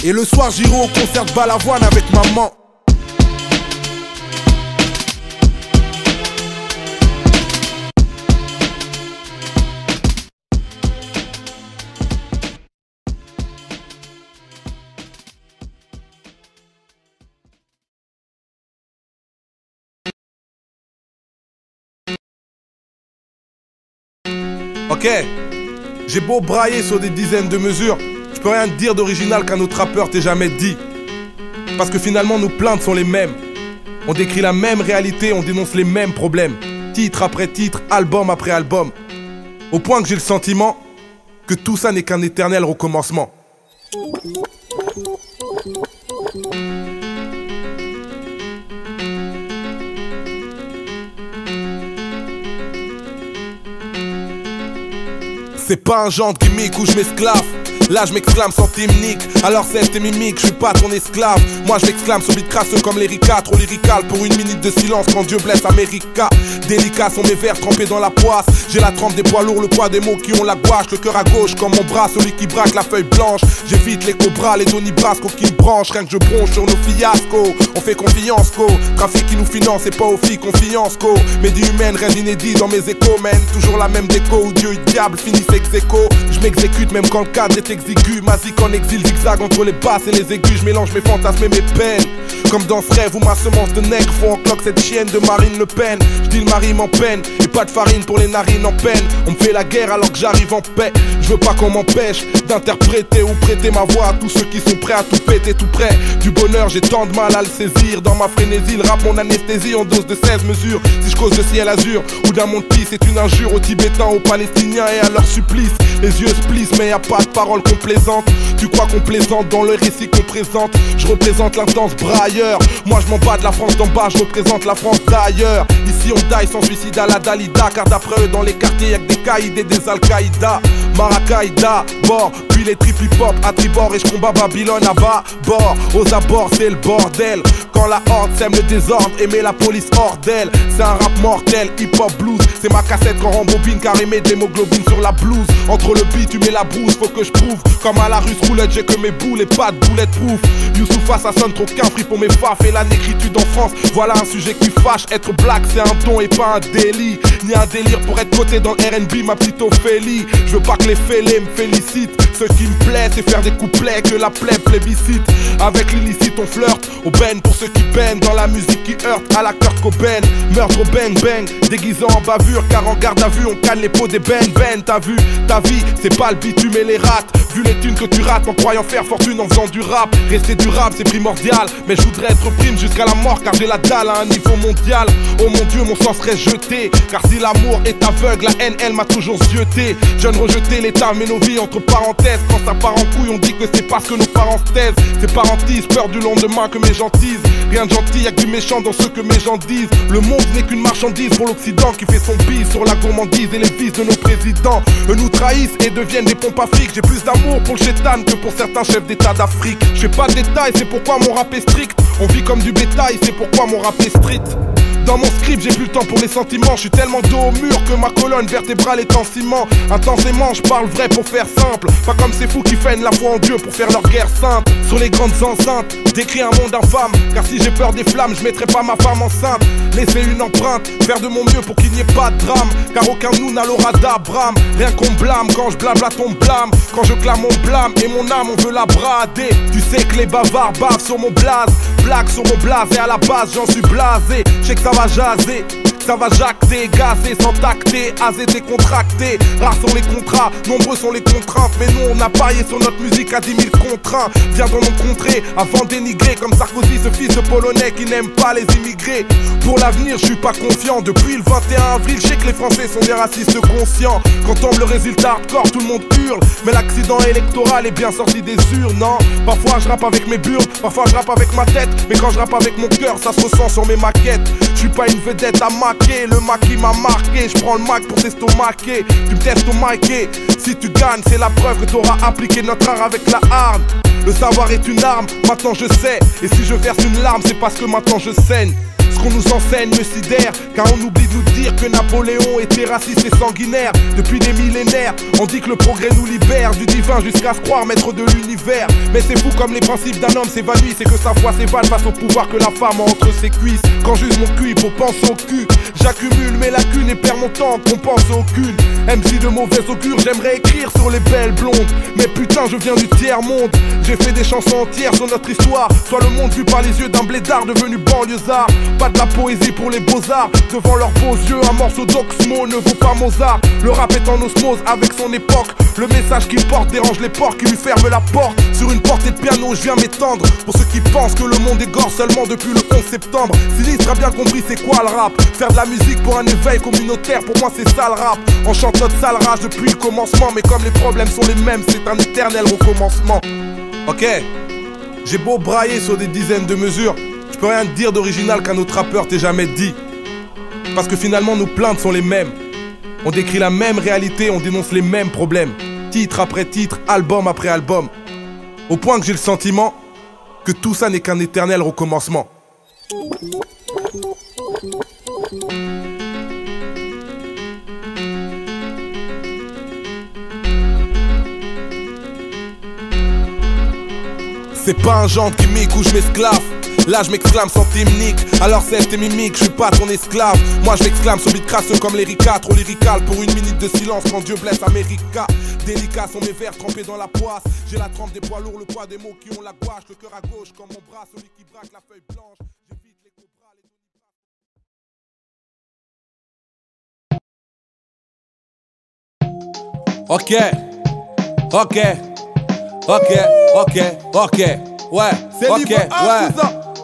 Et le soir j'irai au concert de Balavoine avec maman. Ok, j'ai beau brailler sur des dizaines de mesures, je peux rien te dire d'original qu'un autre rappeur t'ait jamais dit. Parce que finalement nos plaintes sont les mêmes. On décrit la même réalité, on dénonce les mêmes problèmes. Titre après titre, album après album. Au point que j'ai le sentiment que tout ça n'est qu'un éternel recommencement. C'est pas un genre de gimmick où je m'esclave. Là je m'exclame sans timnique. Alors c'est tes mimiques, je suis pas ton esclave. Moi je m'exclame sur beat crasseux comme l'Erika. Trop lyrical pour une minute de silence quand Dieu blesse America. Délicats sont mes vers trempés dans la poisse. J'ai la trempe des poids lourds, le poids des mots qui ont la gouache. Le cœur à gauche comme mon bras, celui qui braque la feuille blanche. J'évite les cobras, les Donny Brasco qui me branchent. Rien que je bronche sur nos fiascos. On fait confiance co. Trafic qui nous finance et pas aux filles confiance co. Médie humaine, rien d'inédit dans mes échos man. Toujours la même déco où Dieu et diable finissent ex aequo. Je m'exécute même quand le cadre est exigu. Ma zik en exil zigzag entre les basses et les aigus. Je mélange mes fantasmes et mes peines. Comme dans ce rêve où ma semence de nègre font en cloque cette chienne de Marine Le Pen. Je dis le mari en peine et pas de farine pour les narines en peine. On me fait la guerre alors que j'arrive en paix. Je veux pas qu'on m'empêche d'interpréter ou prêter ma voix à tous ceux qui sont prêts à tout péter tout près du bonheur. J'ai tant de mal à le saisir. Dans ma frénésie, le rap mon anesthésie en dose de 16 mesures. Si je cause de ciel azur ou d'un monde pis, c'est une injure aux Tibétains, aux Palestiniens et à leur supplice. Les yeux se plissent mais y a pas de parole complaisante. Tu crois qu'on plaisante dans le récit qu'on présente. Je représente l'intense brailleur. Moi je m'en bats de la France d'en bas, je représente la France d'ailleurs. Ici on die sans suicide à la Dalida. Car d'après eux dans les quartiers y'a que des caïds et des Al-Qaïda. Marakaïda, bord, puis les trip hip-hop à tribord. Et je combat Babylone à bas, bord. Aux abords c'est le bordel. Quand la horde sème le désordre et met la police hors d'elle. C'est un rap mortel, hip-hop blues. C'est ma cassette qu'on rembobine car émet de l'hémoglobine sur la blouse. Entre le beat tu mets la brousse, faut que je prouve. Comme à la russe roulette j'ai que mes boules et pas de bulletproof. Youssoufa ça sonne trop qu'un free pour mes faf. Et la négritude en France, voilà un sujet qui fâche. Être black c'est un don et pas un délit. Ni un délire pour être coté dans le R&B ma petite Ophélie. Je veux pas que les fêlés me félicitent. Ce qui me plaît c'est faire des couplets que la plaie plébiscite. Avec l'illicite on flirte, aubaine pour ceux qui peinent. Dans la musique qui heurte à la Kurt Cobain. Meurtre au bang bang, déguisant en bavure. Car en garde à vue on canne les pots des ben. T'as vu, ta vie c'est pas le bitume et les rates. Vu les thunes que tu rates en croyant faire fortune en faisant du rap. Rester durable c'est primordial. Mais je voudrais être prime jusqu'à la mort car j'ai la dalle à un niveau mondial. Oh mon Dieu mon sang serait jeté. Car si l'amour est aveugle, la haine elle m'a toujours zioté. Jeune rejeté, l'état met nos vies entre parenthèses. Quand ça part en couille on dit que c'est parce que nos parents se taisent. C'est parentise, peur du lendemain que mes gens disent. Rien de gentil, y'a que du méchant dans ce que mes gens disent. Le monde n'est qu'une marchandise pour l'Occident qui fait son bise sur la gourmandise et les vices de nos présidents. Eux nous trahissent et deviennent des pompes afriques. J'ai plus d'amour pour le chétan que pour certains chefs d'état d'Afrique. Je fais pas de détails, c'est pourquoi mon rap est strict. On vit comme du bétail, c'est pourquoi mon rap est street. Dans mon script j'ai plus le temps pour les sentiments. Je suis tellement dos au mur que ma colonne vertébrale est en ciment. Intensément je parle vrai pour faire simple. Pas comme ces fous qui feignent la foi en Dieu pour faire leur guerre sainte. Sur les grandes enceintes, décrit un monde infâme. Car si j'ai peur des flammes, je mettrai pas ma femme enceinte. Laisser une empreinte, faire de mon mieux pour qu'il n'y ait pas de drame. Car aucun nous n'a l'aura d'Abraham. Rien qu'on blâme, quand je blablate on blâme. Quand je clame on blâme et mon âme on veut la brader. Tu sais que les bavards bavent sur mon blaze. Blague sur mon blaze et à la base j'en suis blasé. Je sais que ça va jaser, ça va jacter, gazer sans tacter, aser décontracté. Rares sont les contrats, nombreux sont les contraintes. Mais nous on a parié sur notre musique à 10 000 contraints. Viendront nous contrer avant d'énigrer. Comme Sarkozy, ce fils de Polonais qui n'aime pas les immigrés. Pour l'avenir je suis pas confiant. Depuis le 21 avril je sais que les Français sont des racistes conscients. Quand tombe le résultat hardcore tout le monde hurle. Mais l'accident électoral est bien sorti des urnes, non. Parfois je rappe avec mes burnes, parfois je rappe avec ma tête. Mais quand je rappe avec mon cœur ça se ressent sur mes maquettes. Je suis pas une vedette à maquer, le maquis m'a marqué. Je prends le mac pour t'estomaquer, tu me testomaquer. Si tu gagnes c'est la preuve que t'auras appliqué notre art avec la hargne. Le savoir est une arme, maintenant je sais. Et si je verse une larme c'est parce que maintenant je saigne. Ce qu'on nous enseigne me sidère, car on oublie de nous dire que Napoléon était raciste et sanguinaire. Depuis des millénaires, on dit que le progrès nous libère du divin jusqu'à se croire maître de l'univers. Mais c'est fou comme les principes d'un homme s'évanouissent, c'est que sa foi s'évade face au pouvoir que la femme a entre ses cuisses. Quand j'use mon cul, il faut penser au cul. J'accumule mes lacunes et perds mon temps qu'on pense aucune. MC de mauvais augure, j'aimerais écrire sur les belles blondes. Mais putain je viens du tiers-monde. J'ai fait des chansons entières sur notre histoire. Soit le monde vu par les yeux d'un blédard devenu banlieusard. Pas de la poésie pour les beaux-arts. Devant leurs beaux yeux, un morceau d'Oxmo ne vaut pas Mozart. Le rap est en osmose avec son époque. Le message qu'il porte dérange les porcs qui lui ferment la porte. Sur une portée de piano, je viens m'étendre. Pour ceux qui pensent que le monde égore seulement depuis le 11 septembre. Sinistre a bien compris c'est quoi le rap. Faire de la musique pour un éveil communautaire, pour moi c'est ça le rap. On chante notre sale rage depuis le commencement. Mais comme les problèmes sont les mêmes, c'est un éternel recommencement. Ok, j'ai beau brailler sur des dizaines de mesures, je peux rien te dire d'original qu'un autre rappeur t'ait jamais dit. Parce que finalement nos plaintes sont les mêmes. On décrit la même réalité, on dénonce les mêmes problèmes. Titre après titre, album après album. Au point que j'ai le sentiment que tout ça n'est qu'un éternel recommencement. C'est pas un genre qui gimmick où je m'esclave. Là je m'exclame sans timnique. Alors c'est tes mimiques, je suis pas ton esclave. Moi je m'exclame sur beat crasseux comme l'Erika. Trop lyrical pour une minute de silence quand Dieu blesse America. Délicats sont mes vers trempés dans la poisse. J'ai la trempe des poids lourds, le poids des mots qui ont la gouache. Le cœur à gauche comme mon bras, celui qui braque la feuille blanche. J'évite les cobras, Ok,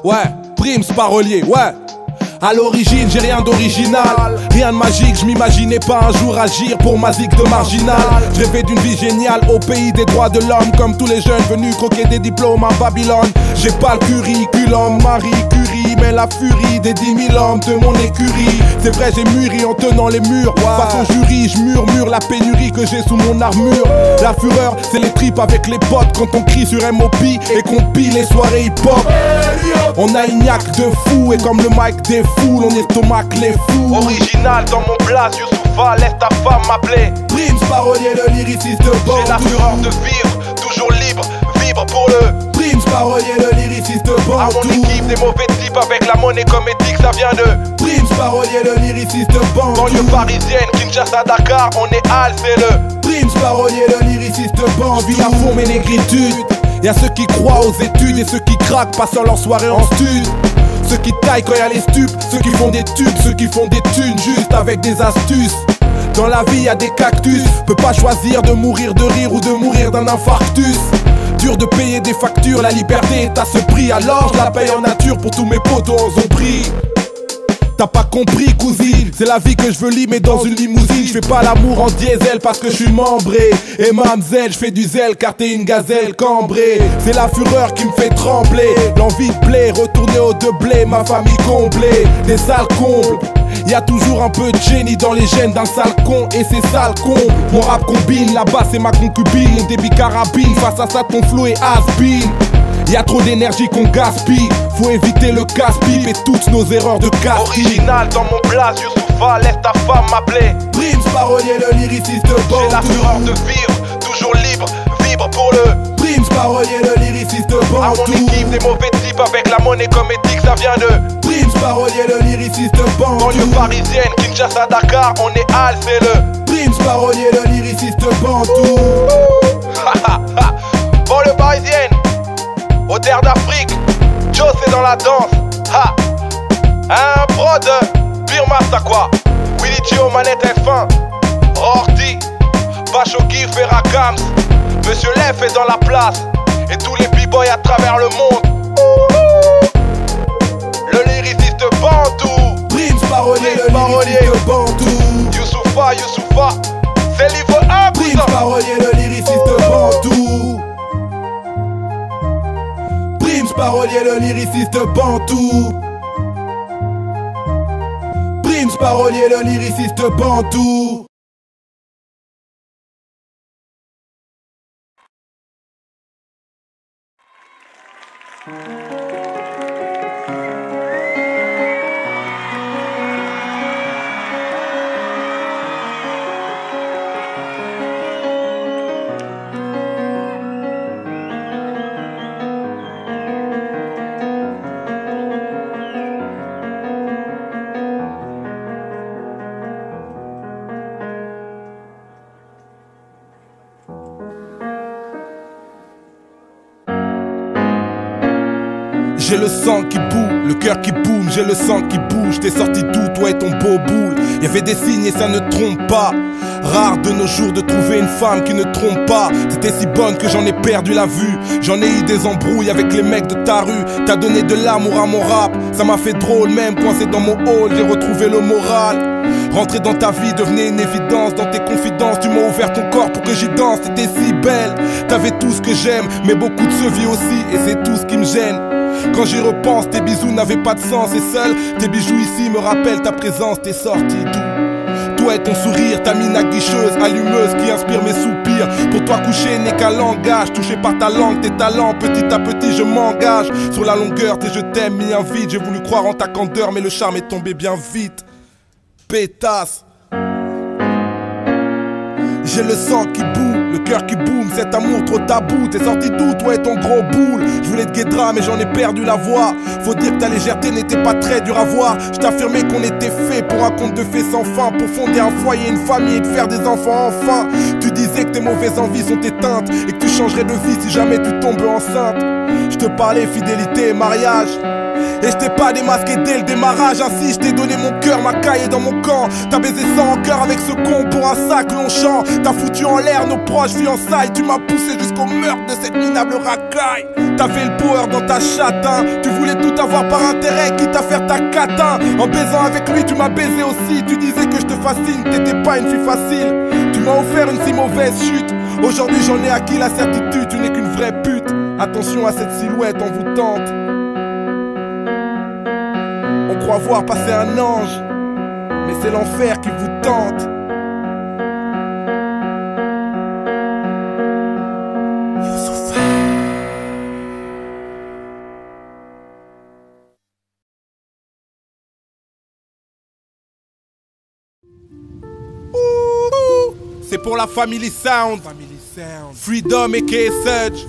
ouais, Primes parolier, ouais. À l'origine, j'ai rien d'original, rien de magique, je m'imaginais pas un jour agir pour ma zig de marginal. Je rêvais d'une vie géniale au pays des droits de l'homme, comme tous les jeunes venus croquer des diplômes à Babylone. J'ai pas le curriculum Marie Curie, mais la furie des 10 000 hommes de mon écurie. C'est vrai, j'ai mûri en tenant les murs. Face au jury, je murmure la pénurie que j'ai sous mon armure. La fureur, c'est les tripes avec les potes quand on crie sur MOP et qu'on pille les soirées hip-hop. On a une niaque de fou et comme le mic des foules, on estomac les fous. Original dans mon blaze, Youssoufa, laisse ta femme m'appeler. Primes parolier, le lyriciste de bord. J'ai la fureur de vivre, toujours libre, vibre pour le Primes parolier, le lyriciste de bord. À mon équipe, des mauvais types avec la monnaie comme éthique, ça vient de Primes parolier, le lyriciste de bord. Banlieue parisienne, Kinshasa, Dakar, on est Al, c'est le Primes parolier, le lyriciste de bord. Vis à fond mes négritudes. Y'a ceux qui croient aux études et ceux qui craquent, passant leur soirée en stud. Ceux qui taillent quand y'a les stupes, ceux qui font des tubes, ceux qui font des thunes juste avec des astuces. Dans la vie y'a des cactus, peut pas choisir de mourir de rire ou de mourir d'un infarctus. Dur de payer des factures, la liberté est à ce prix. Alors je la paye en nature pour tous mes potos en zombie. T'as pas compris cousine, c'est la vie que je veux limer dans une limousine. Je fais pas l'amour en diesel parce que je suis membré. Et mamzelle, je fais du zèle car t'es une gazelle cambrée. C'est la fureur qui me fait trembler, l'envie de blé, retourner au de blé, ma famille comblée. Des sales combles, y'a toujours un peu de génie dans les gènes d'un sale con. Et c'est sale comble, mon rap combine, la basse c'est ma concubine. Des bicarabines, face à ça ton flow est has-been. Y'a trop d'énergie qu'on gaspille, faut éviter le casse-pipe et toutes nos erreurs de casse. Original dans mon blase, Youssoufa, laisse ta femme m'appeler. Prims, parolier, le lyriciste Bantou. J'ai la fureur de vivre, toujours libre, vibre pour le Prims, parolier, le lyriciste Bantou. À mon équipe, des mauvais types avec la monnaie comme éthique, ça vient de Prims, parolier, le lyriciste Bantou. banlieue parisienne, Kinshasa, Dakar, on est Al, c'est le Prims, parolier, le lyriciste Bantou. banlieue parisienne, aux terres d'Afrique, Joe c'est dans la danse. Ha. Un prod, pire master quoi. Willy Gio, manette F1, Horty, Bachoki, Ferragams. Monsieur Lef est dans la place, et tous les b-boys à travers le monde. Le lyriciste Bantou. Prims, parolier, le lyriciste Bantou. Youssoufa, c'est livre 1. Prims, parolier, le lyriciste Bantou. Prims, parolier, le lyriciste Bantou. Prims, parolier, le lyriciste Bantou. J'ai le sang qui boue, le cœur qui boum, j'ai le sang qui bouge. T'es sorti d'où, toi et ton beau boule? Y'avait des signes et ça ne trompe pas. Rare de nos jours de trouver une femme qui ne trompe pas. T'étais si bonne que j'en ai perdu la vue. J'en ai eu des embrouilles avec les mecs de ta rue. T'as donné de l'amour à mon rap, ça m'a fait drôle. Même coincé dans mon hall, j'ai retrouvé le moral. Rentrer dans ta vie devenait une évidence. Dans tes confidences, tu m'as ouvert ton corps pour que j'y danse. T'étais si belle, t'avais tout ce que j'aime, mais beaucoup de ce vie aussi, et c'est tout ce qui me gêne. Quand j'y repense, tes bisous n'avaient pas de sens. Et seuls tes bijoux ici me rappellent ta présence. T'es sorti d'où? Toi et ton sourire, ta mine aguicheuse, allumeuse qui inspire mes soupirs. Pour toi coucher n'est qu'un langage, touché par ta langue, tes talents. Petit à petit je m'engage sur la longueur, tes je t'aime mis un vide. J'ai voulu croire en ta candeur, mais le charme est tombé bien vite. Pétasse. J'ai le sang qui boue, le cœur qui boum, cet amour trop tabou. T'es sorti d'où, toi et ton gros boule? Je voulais te guédra mais j'en ai perdu la voix. Faut dire que ta légèreté n'était pas très dure à voir. Je t'affirmais qu'on était fait pour un conte de fées sans fin, pour fonder un foyer, une famille et te faire des enfants enfin. Tu disais que tes mauvaises envies sont éteintes et que tu changerais de vie si jamais tu tombes enceinte. Je te parlais fidélité et mariage, et je t'ai pas démasqué dès le démarrage. Ainsi je t'ai donné mon cœur, ma caille est dans mon camp. T'as baisé sans cœur avec ce con pour un sac Longchamp. T'as foutu en l'air nos proches fiançailles. Tu m'as poussé jusqu'au meurtre de cette minable racaille. T'avais le power dans ta châtain. Tu voulais tout avoir par intérêt, quitte à faire ta catin. En baisant avec lui tu m'as baisé aussi. Tu disais que je te fascine, t'étais pas une fille facile. Tu m'as offert une si mauvaise chute. Aujourd'hui j'en ai acquis la certitude, tu n'es qu'une vraie pute. Attention à cette silhouette envoûtante. On croit voir passer un ange, mais c'est l'enfer qui vous tente. C'est pour la Family Sound, Freedom aka Surge,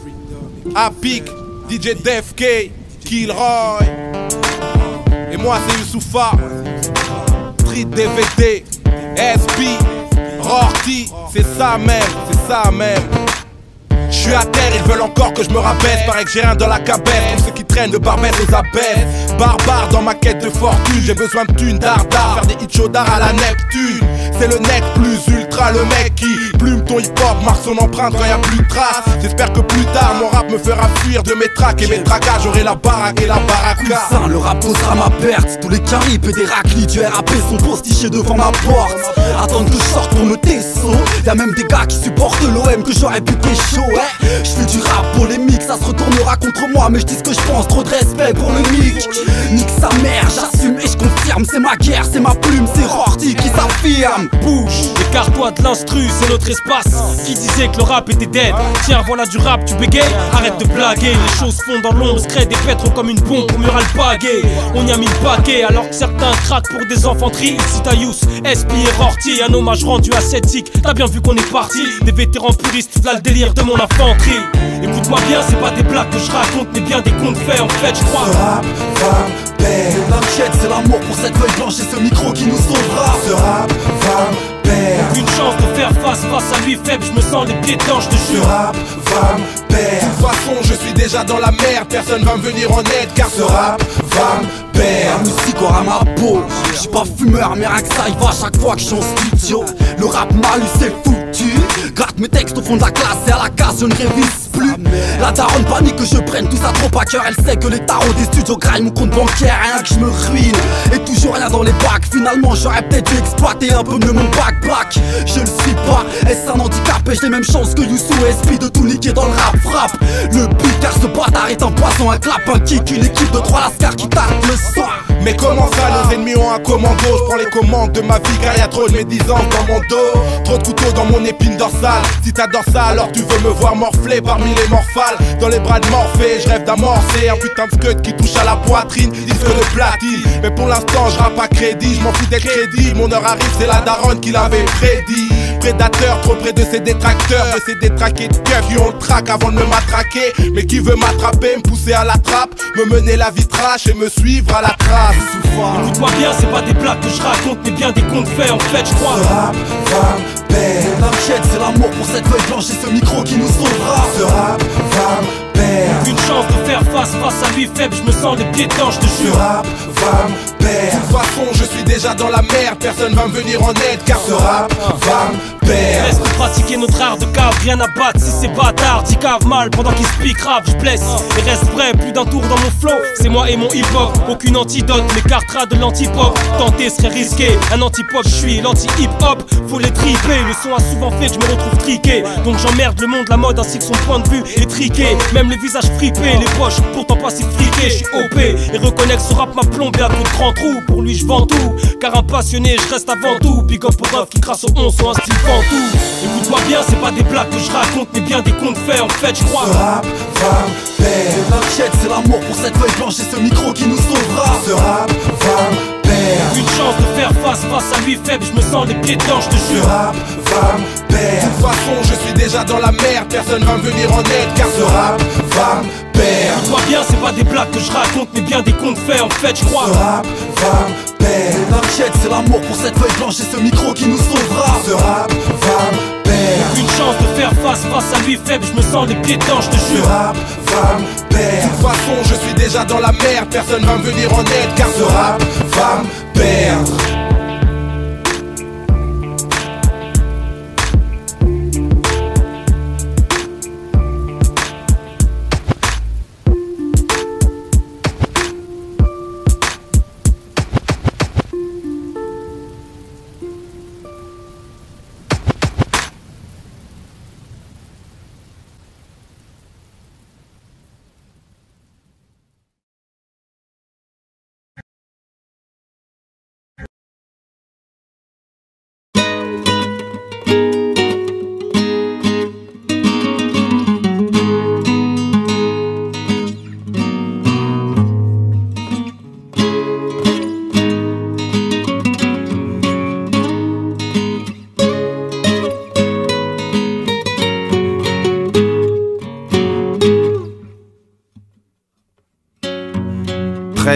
Apic, DJ Def K, Kilroy. Et moi c'est Youssoufa, Street DVD, SB, Horty, c'est ça même. Je suis à terre, ils veulent encore que je me rabaisse. Paraît que j'ai rien dans la cabesse, comme ceux qui traînent de barbette aux abeilles. Barbare dans ma quête de fortune, j'ai besoin de thunes dardard. Faire des hits chaudards à la Neptune. C'est le nec plus ultra, le mec qui plume ton hip-hop, marque son empreinte quand y'a plus de traces. J'espère que plus tard mon rap me fera fuir de mes tracks et mes tracas. J'aurai la baraque et la baraka. Cousin, le rap posera ma perte. Tous les caribes et des raclis du RAP sont postichés devant ma porte. Attendent que je sorte pour me tesso. Y'a même des gars qui supportent l'OM que j'aurais pu pécho. Je fais du rap polémique, ça se retournera contre moi. Mais je dis ce que je pense, trop de respect pour le mic. Nique sa mère, j'assume et je confirme. C'est ma guerre, c'est ma plume, c'est Horty qui s'affirme. Bouge, écarte-toi Occupe-toi de l'instru, c'est notre espace. Qui disait que le rap était dead? Tiens, voilà du rap, tu bégayes. Arrête de blaguer, les choses font dans l'ombre, se créent des pétrons comme une bombe pour mieux alpaguer. On y a mis le paquet, alors que certains craquent pour des enfanteries. Ici Taïus, SP et Rorty, un hommage rendu à Celtic. T'as bien vu qu'on est parti, des vétérans puristes, là le délire de mon infanterie. Écoute-moi bien, c'est pas des blagues que je raconte, mais bien des contes faits en fait, je crois. Ce rap, femme, père. L'enquête, c'est l'amour pour cette feuille blanche et ce micro qui nous sauvera. Ce rap, femme, père. Aucune chance de faire face à lui faible, je me sens les pieds dedans, je te Ce jure. rap, femme, père. De toute façon, je suis déjà dans la merde, personne va me venir en aide car Ce rap, femme, père. La musique aura ma peau. Je suis pas fumeur, mais rien que ça, il va à chaque fois que je suis en studio. Le rap malus c'est foutu. Gratte mes textes au fond de la classe et à la case je ne révise plus. La daronne panique que je prenne tout ça trop à cœur. Elle sait que les tarots des studios graillent mon compte bancaire. Rien que je me ruine et toujours rien dans les bacs. Finalement j'aurais peut-être dû exploiter un peu mieux mon bac black. Je le suis pas, est-ce un handicap? Ai-je les mêmes chances que Youssou et SP de tout niquer dans le rap frappe? Le but car ce bâtard est un poison, un clap, un kick. Une équipe de 3 lascars qui tape le sang. Mais comment ça, nos ennemis ont un commando? Je prends les commandes de ma vie car y a trop de médisance dans mon dos. Trop de couteaux dans mon épine dorsale. Si t'adores ça alors tu veux me voir morfler parmi les morphales. Dans les bras de Morphée, je rêve d'amorcer un putain de scud qui touche à la poitrine. Disque de platine, mais pour l'instant je rappe à crédit. Je m'en fous d'être crédit, mon heure arrive, c'est la daronne qui l'avait prédit. Prédateur, trop près de ses détracteurs, de ces détraqués de keufs qui ont le trac avant de me matraquer. Mais qui veut m'attraper, me pousser à la trappe, me mener la vie trash et me suivre à la trace. Écoute-moi bien, c'est pas des blagues que je raconte, mais bien des contes faits en fait, je crois. Ce rap, femme, père. L'enquête, c'est l'amour pour cette feuille blanche et ce micro qui nous sauvera. Ce rap, femme, père. Aucune chance de faire face à lui faible, je me sens les pieds dedans, je te Ce jure. rap, femme, père. De toute façon, je suis déjà dans la merde, personne va me venir en aide car Ce rap, femme, père. Reste de pratiquer notre art de cave, rien à battre si c'est bâtard. T'y cave mal pendant qu'il se pique rap, je blesse. Et reste vrai, plus d'un tour dans mon flow. C'est moi et mon hip-hop, aucune antidote, m'écartera de l'anti-pop. Tenter serait risqué, un anti-pop, je suis l'anti-hip-hop. Faut les triper, le son a souvent fait que je me retrouve triqué. Donc j'emmerde le monde, la mode ainsi que son point de vue est triqué. Même les visages fripés, les poches pourtant pas si friquées. Je suis OP et reconnais que ce rap m'a plombé à coups de grands trous. Pour lui je vends tout, car un passionné je reste avant tout. Big up aux rêves qui crassent au 11 sont un style tout. Écoute-moi bien, c'est pas des blagues que je raconte, mais bien des contes faits en fait, je crois. Ce rap, femme, père. L'enquête, c'est l'amour pour cette feuille blanche et ce micro qui nous sauvera. Ce rap, femme, père. Une chance de faire face à lui faible, je me sens les pieds dedans, je te Ce jure. rap, femme, père. De toute façon, je suis déjà dans la merde, personne va me venir en aide car Ce rap, femme, père. Écoute-moi bien, c'est pas des blagues que je raconte, mais bien des contes faits en fait, je crois. Ce rap, femme, père. L'enquête, c'est l'amour pour cette feuille blanche et ce micro qui nous sauvera. Ce rap, femme, père. Une chance de faire face à lui faible, je me sens les pieds dedans, je te Ce jure. rap, femme, père. De toute façon, je suis déjà dans la merde, personne va me venir en aide car Ce rap, femme, père.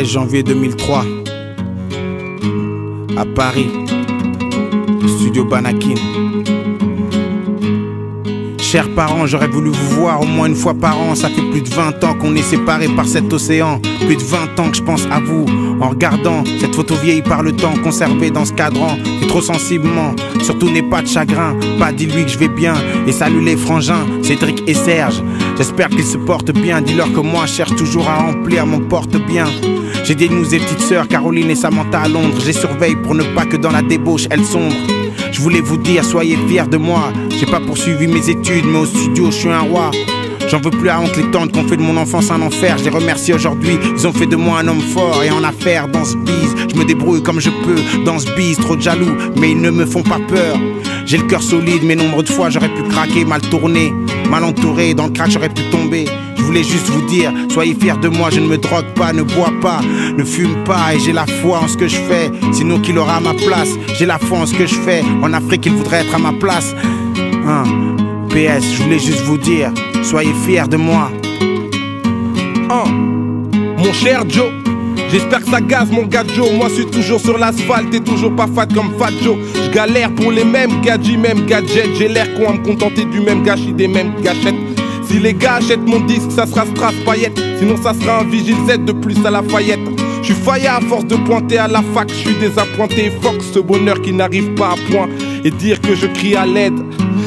Janvier 2003 à Paris, studio Banakin. Chers parents, j'aurais voulu vous voir au moins une fois par an. Ça fait plus de 20 ans qu'on est séparés par cet océan. Plus de 20 ans que je pense à vous en regardant cette photo vieillie par le temps, conservée dans ce cadran et trop sensiblement. Surtout n'aie pas de chagrin, pas dis-lui que je vais bien. Et salut les frangins, Cédric et Serge. J'espère qu'ils se portent bien. Dis-leur que moi je cherche toujours à remplir mon porte-bien. J'ai des news et petites sœurs, Caroline et Samantha à Londres. Je les surveille pour ne pas que dans la débauche elles sombrent. Je voulais vous dire, soyez fiers de moi. J'ai pas poursuivi mes études, mais au studio je suis un roi. J'en veux plus à honte les tantes qu'on fait de mon enfance un enfer. Je les remercie aujourd'hui, ils ont fait de moi un homme fort. Et en affaires, dans ce bise, je me débrouille comme je peux. Dans ce bise, trop de jaloux, mais ils ne me font pas peur. J'ai le cœur solide, mais nombre de fois j'aurais pu craquer, mal tourner, mal entouré, dans le crack j'aurais pu tomber. Je voulais juste vous dire, soyez fiers de moi, je ne me drogue pas, ne bois pas, ne fume pas, et j'ai la foi en ce que je fais, sinon qui l'aura à ma place. J'ai la foi en ce que je fais, en Afrique il voudrait être à ma place. PS, je voulais juste vous dire, soyez fiers de moi. Mon cher Joe, j'espère que ça gaze mon gars Joe. Moi je suis toujours sur l'asphalte et toujours pas fat comme Fat Joe. Je galère pour les mêmes gadgets, mêmes gadgets. J'ai l'air con à me contenter du même gâchis, des mêmes gâchettes. Si les gars achètent mon disque, ça sera Strass paillette. Sinon ça sera un Vigile Z de plus à Lafayette. Je suis failli à force de pointer à la fac. Je suis désappointé, fuck ce bonheur qui n'arrive pas à point. Et dire que je crie à l'aide.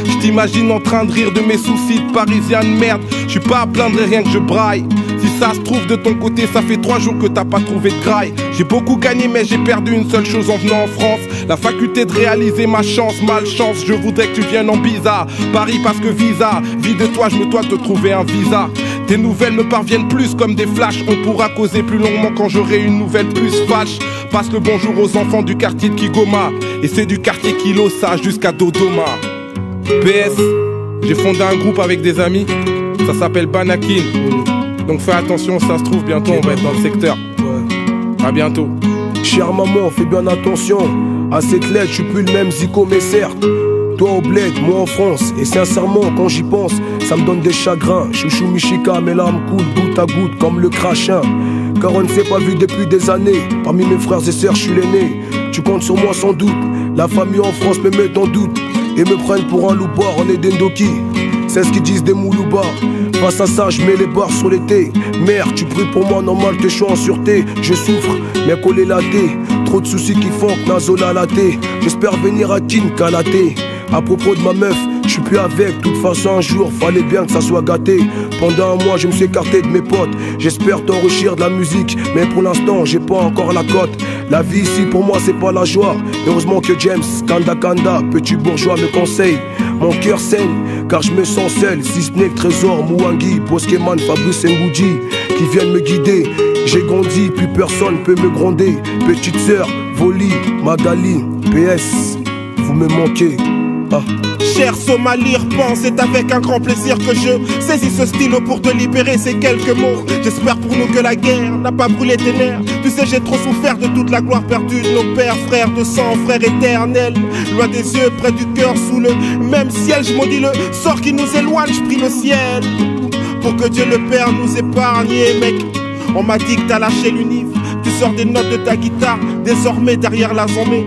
Je t'imagine en train de rire de mes soucis de parisien de merde. Je suis pas à plaindre rien que je braille. Si ça se trouve de ton côté, ça fait 3 jours que t'as pas trouvé de graille. J'ai beaucoup gagné mais j'ai perdu une seule chose en venant en France. La faculté de réaliser ma chance, malchance. Je voudrais que tu viennes en bizarre. Paris parce que visa, vie de toi, je me dois te trouver un visa. Tes nouvelles me parviennent plus comme des flashs. On pourra causer plus longuement quand j'aurai une nouvelle plus fâche. Passe le bonjour aux enfants du quartier de Kigoma. Et c'est du quartier Kilosa jusqu'à Dodoma. PS, j'ai fondé un groupe avec des amis. Ça s'appelle Banakin. Donc fais attention, ça se trouve bientôt on va être dans le secteur. A bientôt. Chère maman, fais bien attention. À cette lettre, je suis plus le même Zico, mais certes. Toi au bled, moi en France. Et sincèrement, quand j'y pense, ça me donne des chagrins. Chouchou Michika, mes larmes coulent goutte à goutte comme le crachin. Car on ne s'est pas vu depuis des années. Parmi mes frères et sœurs, je suis l'aîné. Tu comptes sur moi sans doute. La famille en France me met en doute. Et me prennent pour un loubar, on est des Ndoki. C'est ce qu'ils disent des Moulouba. Face à ça, je mets les barres sur l'été. Merde, tu pries pour moi, normal que je suis en sûreté. Je souffre, mais collé la thé. Trop de soucis qui font que Nazola la thé. J'espère venir à Kin Kalaté. À propos de ma meuf, je suis plus avec. De toute façon, un jour, fallait bien que ça soit gâté. Pendant un mois, je me suis écarté de mes potes. J'espère t'enrichir de la musique, mais pour l'instant, j'ai pas encore la cote. La vie ici, pour moi, c'est pas la joie. Heureusement que James, Kanda Kanda, petit bourgeois, me conseille. Mon cœur saigne, car je me sens seul. Si ce n'est que Trésor, Mouangi, Boskeman, Fabrice Ngouji, qui viennent me guider. J'ai grandi, plus personne peut me gronder. Petite sœur, Voli, Magali, PS, vous me manquez. Cher Somalie, repense, c'est avec un grand plaisir que je saisis ce stylo pour te libérer ces quelques mots. J'espère pour nous que la guerre n'a pas brûlé tes nerfs. Tu sais, j'ai trop souffert de toute la gloire perdue de nos pères, frères de sang, frères éternels. Loin des yeux, près du cœur, sous le même ciel. Je maudis le sort qui nous éloigne, je prie le ciel pour que Dieu le Père nous épargne. Et mec, on m'a dit que t'as lâché l'univ. Tu sors des notes de ta guitare, désormais derrière la zombie.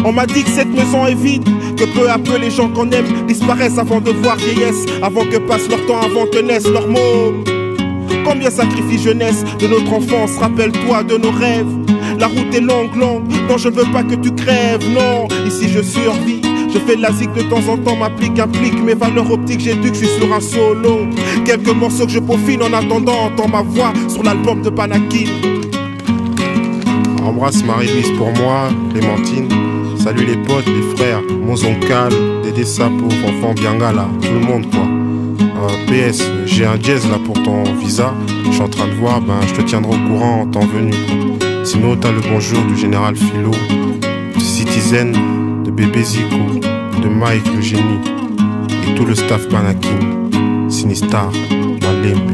On m'a dit que cette maison est vide, que peu à peu les gens qu'on aime disparaissent avant de voir vieillesse, avant que passe leur temps, avant que naissent leurs mots. Combien sacrifie jeunesse de notre enfance, rappelle-toi de nos rêves. La route est longue, longue, non je veux pas que tu crèves, non. Ici je survis, je fais de la zik de temps en temps, m'applique, implique mes valeurs optiques, j'ai dû que je suis sur un solo. Quelques morceaux que je peaufine en attendant, entends ma voix sur l'album de Banakin. Embrasse Marie-Louise pour moi, Clémentine. Salut les potes, les frères, mon zoncal, Dédé Sapo, enfant Biangala, tout le monde quoi. PS, j'ai un jazz là pour ton visa. Je suis en train de voir, je te tiendrai au courant en temps venu quoi. Sinon t'as le bonjour du général Philo, de Citizen, de Bébé Zico, de Mike le génie et tout le staff Banakin, Sinistar, Malembe.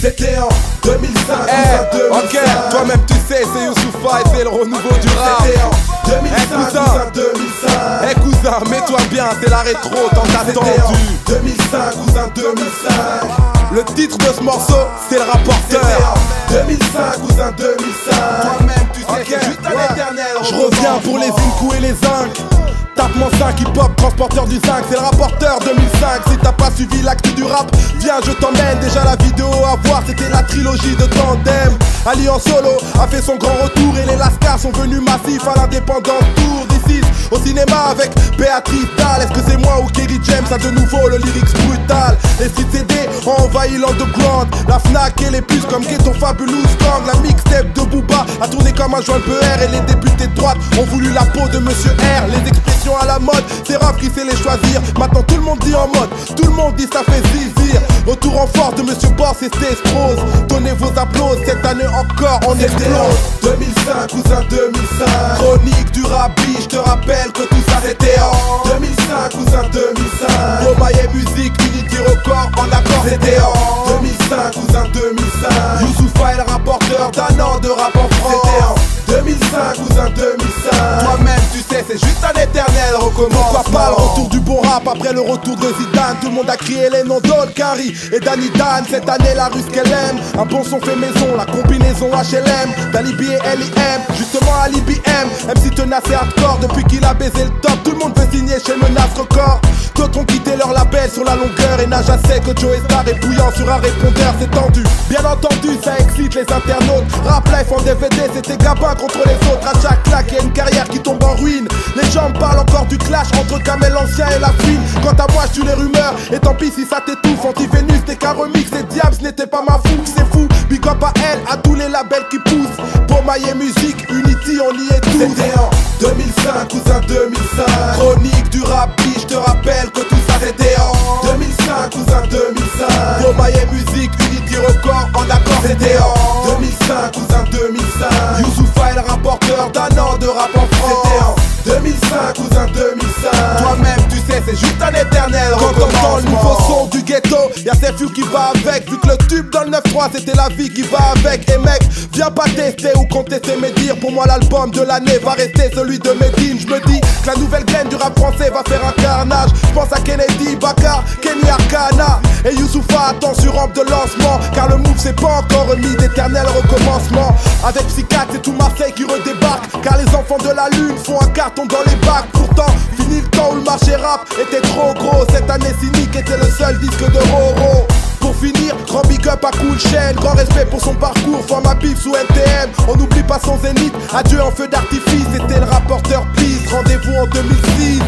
C'était en 2005, ok, toi-même tu sais, c'est Youssoupha et c'est le renouveau du rap. C'était en 2005, 2005. Cousin, mets-toi bien, c'est la rétro, tant attendu. 2005, cousin, 2005. Le titre de ce morceau, c'est le rapporteur. 2005, cousin, 2005. Toi-même tu sais, c'est juste à l'éternel. Je reviens pour les Inku et les Zinc. Tape-moi 5 hip-hop, transporteur du zinc, c'est le rapporteur 2005. Si t'as pas suivi l'acte du rap, viens je t'emmène. Déjà la vidéo à voir, c'était la trilogie de Tandem. Ali en solo a fait son grand retour et les Lascars sont venus massifs à l'indépendance tour d'ici au cinéma avec Béatrice Dalle. Est-ce que c'est moi ou Kerry James a de nouveau le lyrics brutal? Les street CD ont envahi l'underground, la Fnac et les puces comme Ghetto Fabulous Gang. La mixtape de Booba a tourné comme un joint de beurre et les députés de droite ont voulu la peau de Monsieur R. Les expressions à la mode, c'est rap qui sait les choisir. Maintenant tout le monde dit en mode, tout le monde dit ça fait zizir. Retour en force de Monsieur Boss et Stesprose. Donnez vos applaudissements, cette année encore on explose. 2005, cousin 2005. Chronique du rap, je te rappelle que tout ça c'était en 2005, cousin 2005. Romaille musique, Unity Record, en accord c'était en 2005, cousin 2005. Youssoupha est le rapporteur d'un an de rap en France. C'était en 2005, cousin 2005. Toi-même tu sais, c'est juste un éternel recommence. Pourquoi pas le retour du bon rap après le retour de Zidane? Tout le monde a crié les noms d'Olkari et Danny Dan. Cette année la rue qu'elle aime, un bon son fait maison, la combinaison HLM d'Alibi et LIM, justement Alibi M. MC Tenace et hardcore depuis qu'il a baisé le top. Tout le monde veut signer chez Menace Record. D'autres ont quitté leur label sur la longueur et nage à sec que Joe Star est bouillant sur un répondeur, c'est tendu. Bien entendu, ça excite les internautes. Rap Life en DVD, c'était Gabin contre les autres. À chaque claque, il y a une carrière qui tombe en ruine. Les gens me parlent encore du clash entre Kamel l'ancien et la fine. Quant à moi, je tue les rumeurs et tant pis si ça t'étouffe. Anti-Vénus n'est qu'un remix et Diable n'était pas ma fougue, c'est fou. Big up à elle, à tous les labels qui poussent. Pour Maille Musique, Unity, on y est tous. C'était en 2005, cousin 2005. Chronique du rap, je te rappelle que tout ça c'était en 2005, cousin 2005. Pour Maille Musique, Unity Record, en accord c'était en 2005, cousin 2005. Youssoupha est le rapporteur d'un an de rap en France. C'était en 2005, cousin 2005. Toi-même tu sais, c'est juste un éternel. Quand on entend le nouveau son du ghetto, y'a Sefiu qui va avec. Vu que le tube dans le 9-3 c'était la vie qui va avec. Et mec, viens pas tester ou contester mes dires. Pour moi l'album de l'année va rester celui de Medine. Je me dis que la nouvelle graine du rap français va faire un carnage. Je pense à Kennedy, Bakar, Kenny Arcana et Youssoupha, attends sur rampe de lancement. Car le move c'est pas encore remis, d'éternel recommencement. Avec Psychiatre c'est tout Marseille qui redébarque. Car les enfants de la lune font un carton dans les bacs. Pourtant, fini le temps où le marché rap était trop gros. Cette année Cynique était le seul disque de Roro. Pour finir, grand big up à Cool Chain. Grand respect pour son parcours, format bif sous NTM. On n'oublie pas son zénith, adieu en feu d'artifice. C'était le rapporteur Peace, rendez-vous en 2006.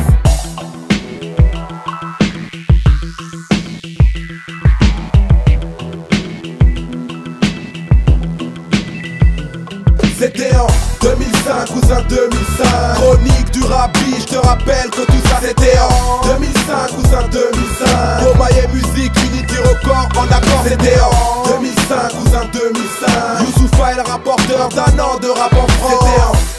C'était en 2005, cousin 2005. Chronique du rap, je te rappelle que tout ça c'était en 2005, cousin 2005. Romaille Musique, Unity Record, en accord c'était en 2005, cousin 2005. Youssoupha est le rapporteur d'un an de rap en France.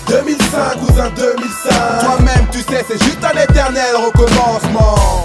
C'était en 2005, cousin 2005. Toi-même tu sais, c'est juste un éternel recommencement.